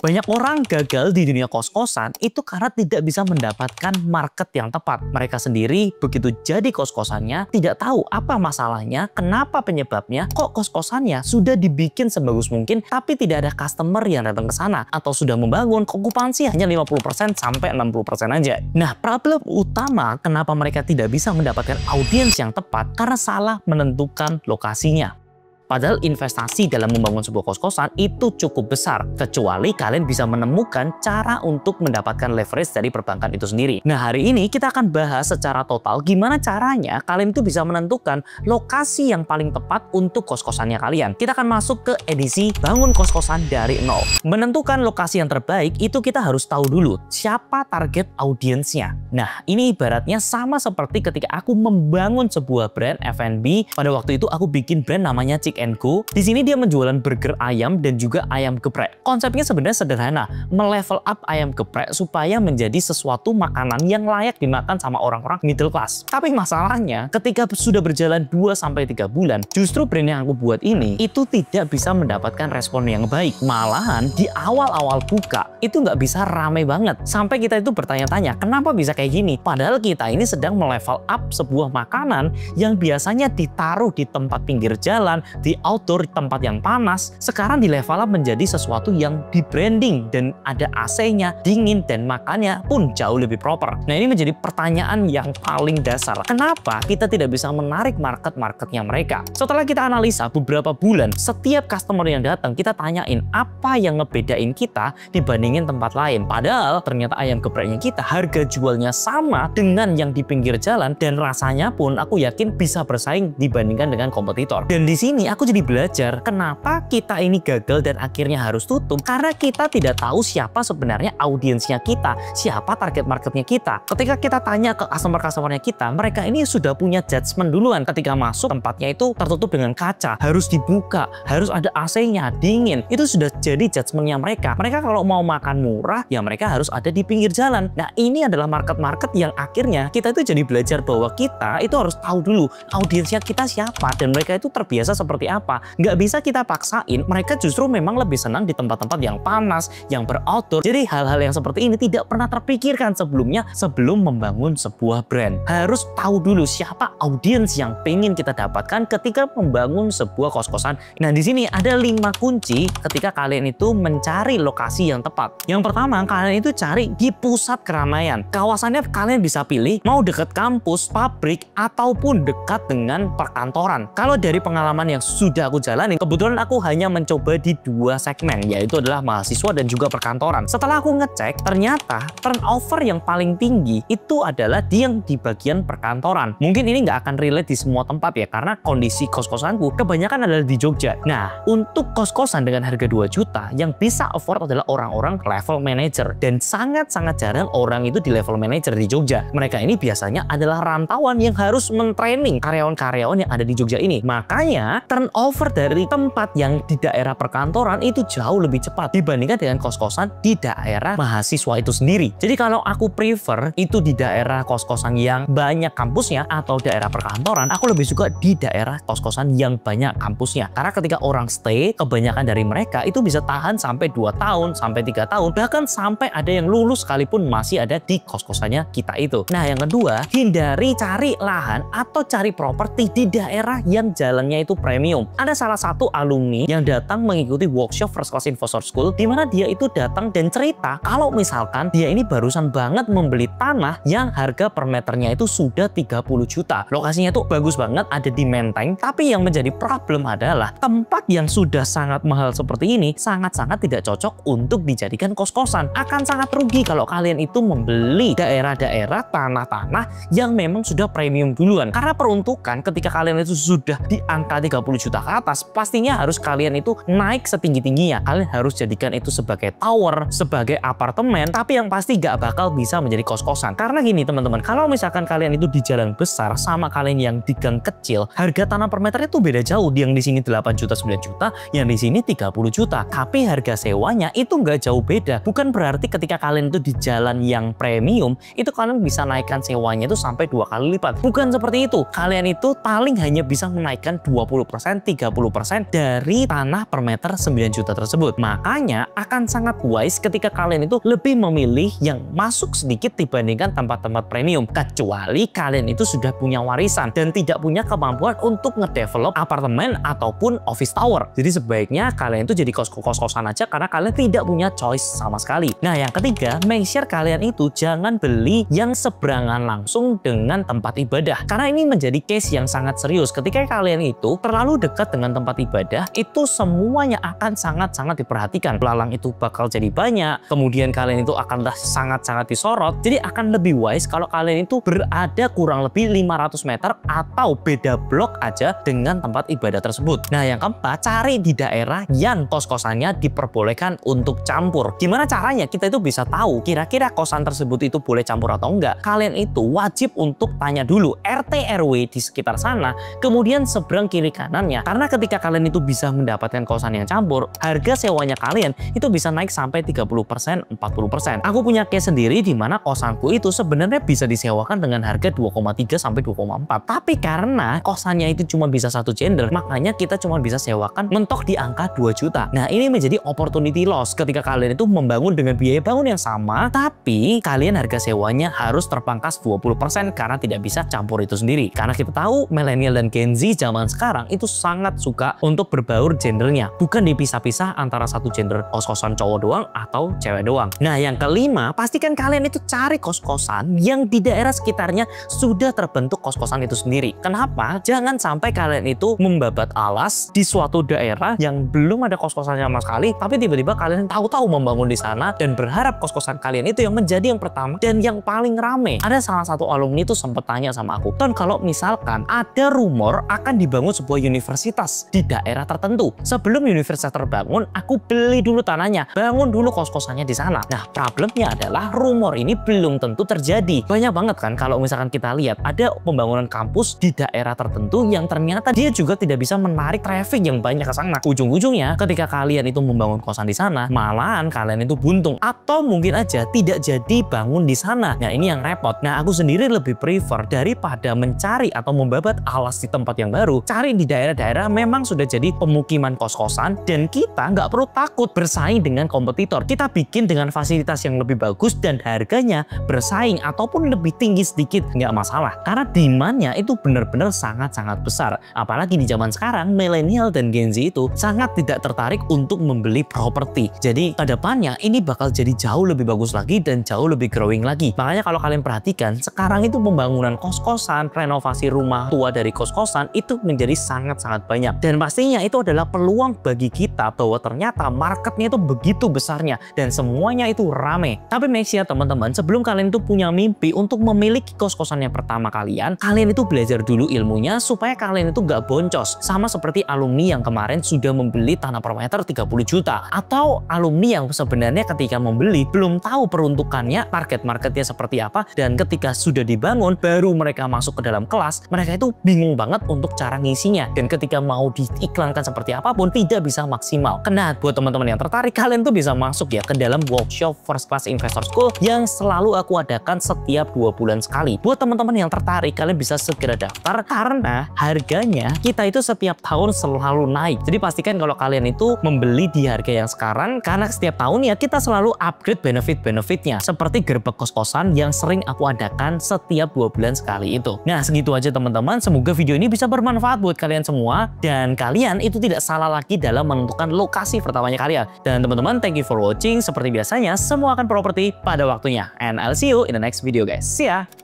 Banyak orang gagal di dunia kos-kosan itu karena tidak bisa mendapatkan market yang tepat. Mereka sendiri begitu jadi kos-kosannya tidak tahu apa masalahnya, kenapa penyebabnya, kok kos-kosannya sudah dibikin sebagus mungkin tapi tidak ada customer yang datang ke sana, atau sudah membangun okupansi hanya 50% sampai 60% aja. Nah, problem utama kenapa mereka tidak bisa mendapatkan audiens yang tepat karena salah menentukan lokasinya. Padahal investasi dalam membangun sebuah kos-kosan itu cukup besar, kecuali kalian bisa menemukan cara untuk mendapatkan leverage dari perbankan itu sendiri. Nah, hari ini kita akan bahas secara total gimana caranya kalian itu bisa menentukan lokasi yang paling tepat untuk kos-kosannya kalian. Kita akan masuk ke edisi bangun kos-kosan dari nol. Menentukan lokasi yang terbaik itu kita harus tahu dulu siapa target audiensnya. Nah, ini ibaratnya sama seperti ketika aku membangun sebuah brand F&B. Pada waktu itu aku bikin brand namanya Chick & Co. Di sini dia menjualan burger ayam dan juga ayam geprek. Konsepnya sebenarnya sederhana, melevel up ayam geprek supaya menjadi sesuatu makanan yang layak dimakan sama orang-orang middle class. Tapi masalahnya, ketika sudah berjalan 2-3 bulan, justru brand yang aku buat ini itu tidak bisa mendapatkan respon yang baik. Malahan di awal-awal buka itu nggak bisa rame banget. Sampai kita itu bertanya-tanya, kenapa bisa kayak gini? Padahal kita ini sedang melevel up sebuah makanan yang biasanya ditaruh di tempat pinggir jalan, di outdoor tempat yang panas, sekarang di level up menjadi sesuatu yang di branding dan ada AC-nya, dingin, dan makannya pun jauh lebih proper. Nah, ini menjadi pertanyaan yang paling dasar. Kenapa kita tidak bisa menarik marketnya mereka? Setelah kita analisa beberapa bulan, setiap customer yang datang kita tanyain apa yang ngebedain kita dibandingin tempat lain. Padahal ternyata ayam gepreknya kita harga jualnya sama dengan yang di pinggir jalan dan rasanya pun aku yakin bisa bersaing dibandingkan dengan kompetitor. Dan di sini aku jadi belajar kenapa kita ini gagal dan akhirnya harus tutup, karena kita tidak tahu siapa sebenarnya audiensnya kita, siapa target marketnya kita. Ketika kita tanya ke customer-customernya kita, mereka ini sudah punya judgement duluan. Ketika masuk tempatnya itu tertutup dengan kaca, harus dibuka, harus ada AC-nya, dingin. Itu sudah jadi judgementnya mereka. Mereka kalau mau makan murah, ya mereka harus ada di pinggir jalan. Nah, ini adalah market yang akhirnya kita itu jadi belajar bahwa kita itu harus tahu dulu audiensnya kita siapa dan mereka itu terbiasa seperti apa. Nggak bisa kita paksain, mereka justru memang lebih senang di tempat-tempat yang panas, yang beroutdoor. Jadi hal-hal yang seperti ini tidak pernah terpikirkan sebelumnya sebelum membangun sebuah brand. Harus tahu dulu siapa audiens yang pengen kita dapatkan ketika membangun sebuah kos-kosan. Nah, di sini ada 5 kunci ketika kalian itu mencari lokasi yang tepat. Yang pertama, kalian itu cari di pusat keramaian. Kawasannya kalian bisa pilih mau dekat kampus, pabrik, ataupun dekat dengan perkantoran. Kalau dari pengalaman yang sudah aku jalani, kebetulan aku hanya mencoba di 2 segmen, yaitu adalah mahasiswa dan juga perkantoran. Setelah aku ngecek, ternyata turnover yang paling tinggi itu adalah di bagian perkantoran. Mungkin ini nggak akan relate di semua tempat ya, karena kondisi kos-kosanku kebanyakan adalah di Jogja. Nah, untuk kos-kosan dengan harga 2 juta, yang bisa afford adalah orang-orang level manager. Dan sangat-sangat jarang orang itu di level manager di Jogja. Mereka ini biasanya adalah rantauan yang harus mentraining karyawan-karyawan yang ada di Jogja ini. Makanya, turnover dari tempat yang di daerah perkantoran itu jauh lebih cepat dibandingkan dengan kos-kosan di daerah mahasiswa itu sendiri. Jadi kalau aku prefer itu di daerah kos-kosan yang banyak kampusnya atau daerah perkantoran, aku lebih suka di daerah kos-kosan yang banyak kampusnya. Karena ketika orang stay, kebanyakan dari mereka itu bisa tahan sampai 2 tahun, sampai 3 tahun, bahkan sampai ada yang lulus sekalipun masih ada di kos-kosannya kita itu. Nah, yang kedua, hindari cari lahan atau cari properti di daerah yang jalannya itu premium. Ada salah satu alumni yang datang mengikuti workshop First Class Investor School, di mana dia itu datang dan cerita kalau misalkan dia ini barusan banget membeli tanah yang harga per meternya itu sudah 30 juta. Lokasinya itu bagus banget, ada di Menteng, tapi yang menjadi problem adalah tempat yang sudah sangat mahal seperti ini sangat-sangat tidak cocok untuk dijadikan kos-kosan. Akan sangat rugi kalau kalian itu membeli daerah-daerah tanah-tanah yang memang sudah premium duluan. Karena peruntukan ketika kalian itu sudah di angka 30 juta ke atas, pastinya harus kalian itu naik setinggi-tingginya. Kalian harus jadikan itu sebagai tower, sebagai apartemen, tapi yang pasti gak bakal bisa menjadi kos-kosan. Karena gini teman-teman, kalau misalkan kalian itu di jalan besar sama kalian yang di gang kecil, harga tanah per meternya tuh beda jauh. Yang di sini 8 juta, 9 juta, yang di sini 30 juta. Tapi harga sewanya itu nggak jauh beda. Bukan berarti ketika kalian itu di jalan yang premium, itu kalian bisa naikkan sewanya itu sampai 2 kali lipat. Bukan seperti itu. Kalian itu paling hanya bisa menaikkan 20% 30% dari tanah per meter 9 juta tersebut. Makanya akan sangat wise ketika kalian itu lebih memilih yang masuk sedikit dibandingkan tempat-tempat premium, kecuali kalian itu sudah punya warisan dan tidak punya kemampuan untuk ngedevelop apartemen ataupun office tower. Jadi sebaiknya kalian itu jadi kos-kosan aja karena kalian tidak punya choice sama sekali. Nah, yang ketiga, make sure kalian itu jangan beli yang seberangan langsung dengan tempat ibadah. Karena ini menjadi case yang sangat serius. Ketika kalian itu terlalu dekat dengan tempat ibadah, itu semuanya akan sangat-sangat diperhatikan. Belalang itu bakal jadi banyak, kemudian kalian itu akan sangat-sangat disorot. Jadi akan lebih wise kalau kalian itu berada kurang lebih 500 meter atau beda blok aja dengan tempat ibadah tersebut. Nah, yang keempat, cari di daerah yang kos-kosannya diperbolehkan untuk campur. Gimana caranya kita itu bisa tahu kira-kira kosan tersebut itu boleh campur atau enggak? Kalian itu wajib untuk tanya dulu RT RW di sekitar sana, kemudian seberang kiri kanannya. Karena ketika kalian itu bisa mendapatkan kosan yang campur, harga sewanya kalian itu bisa naik sampai 30%, 40%. Aku punya case sendiri di mana kosanku itu sebenarnya bisa disewakan dengan harga 2,3 sampai 2,4. Tapi karena kosannya itu cuma bisa satu gender, makanya kita cuma bisa sewakan mentok di angka 2 juta. Nah, ini menjadi opportunity loss ketika kalian itu membangun dengan biaya bangun yang sama, tapi kalian harga sewanya harus terpangkas 20% karena tidak bisa campur itu sendiri. Karena kita tahu milenial dan Gen Z zaman sekarang itu sangat suka untuk berbaur gendernya, bukan dipisah-pisah antara satu gender kos-kosan cowok doang atau cewek doang. Nah, yang kelima, pastikan kalian itu cari kos-kosan yang di daerah sekitarnya sudah terbentuk kos-kosan itu sendiri. Kenapa? Jangan sampai kalian itu membabat alas di suatu daerah yang belum ada kos-kosannya sama sekali, tapi tiba-tiba kalian tahu-tahu membangun di sana dan berharap kos-kosan kalian itu yang menjadi yang pertama dan yang paling rame. Ada salah satu alumni itu sempat tanya sama aku, "Ton, kalau misalkan ada rumor akan dibangun sebuah universitas di daerah tertentu, sebelum universitas terbangun, aku beli dulu tanahnya, bangun dulu kos-kosannya di sana." Nah, problemnya adalah rumor ini belum tentu terjadi. Banyak banget kan kalau misalkan kita lihat ada pembangunan kampus di daerah tertentu yang ternyata dia juga tidak bisa menarik traffic yang banyak ke sana. Ujung-ujungnya ketika kalian itu membangun kosan di sana, malahan kalian itu buntung atau mungkin aja tidak jadi bangun di sana. Nah, ini yang repot. Nah, aku sendiri lebih prefer daripada mencari atau membabat alas di tempat yang baru, cari di daerah-daerah memang sudah jadi pemukiman kos-kosan dan kita nggak perlu takut bersaing dengan kompetitor. Kita bikin dengan fasilitas yang lebih bagus dan harganya bersaing ataupun lebih tinggi sedikit, nggak masalah. Karena demand-nya itu benar-benar sangat-sangat besar. Apalagi di zaman sekarang, milenial dan Gen Z itu sangat tidak tertarik untuk membeli properti. Jadi kedepannya ini bakal jadi jauh lebih bagus lagi dan jauh lebih growing lagi. Makanya kalau kalian perhatikan, sekarang itu pembangunan kos-kosan, renovasi rumah tua dari kos-kosan itu menjadi sangat-sangat banyak. Dan pastinya itu adalah peluang bagi kita bahwa ternyata marketnya itu begitu besarnya dan semuanya itu rame. Tapi make sure teman-teman, sebelum kalian itu punya mimpi untuk memiliki kos-kosan yang pertama kalian itu belajar dulu ilmunya supaya kalian itu gak boncos. Sama seperti alumni yang kemarin sudah membeli tanah per meter 30 juta. Atau alumni yang sebenarnya ketika membeli belum tahu peruntukannya, target marketnya seperti apa, dan ketika sudah dibangun baru mereka masuk ke dalam kelas, mereka itu bingung banget untuk cara ngisinya. Dan ketika mau diiklankan seperti apapun tidak bisa maksimal. Kena buat teman-teman yang tertarik, kalian tuh bisa masuk ya ke dalam workshop First Class Investor School yang selalu aku adakan setiap 2 bulan sekali. Buat teman-teman yang tertarik, kalian bisa segera daftar karena harganya kita itu setiap tahun selalu naik. Jadi pastikan kalau kalian itu membeli di harga yang sekarang, karena setiap tahun ya kita selalu upgrade benefit-benefitnya seperti gerbek kos-kosan yang sering aku adakan setiap 2 bulan sekali itu. Nah, segitu aja teman-teman, semoga video ini bisa bermanfaat buat kalian semua dan kalian itu tidak salah lagi dalam menentukan lokasi pertamanya kalian. Dan teman-teman, thank you for watching. Seperti biasanya, semua akan properti pada waktunya, and I'll see you in the next video guys. See ya.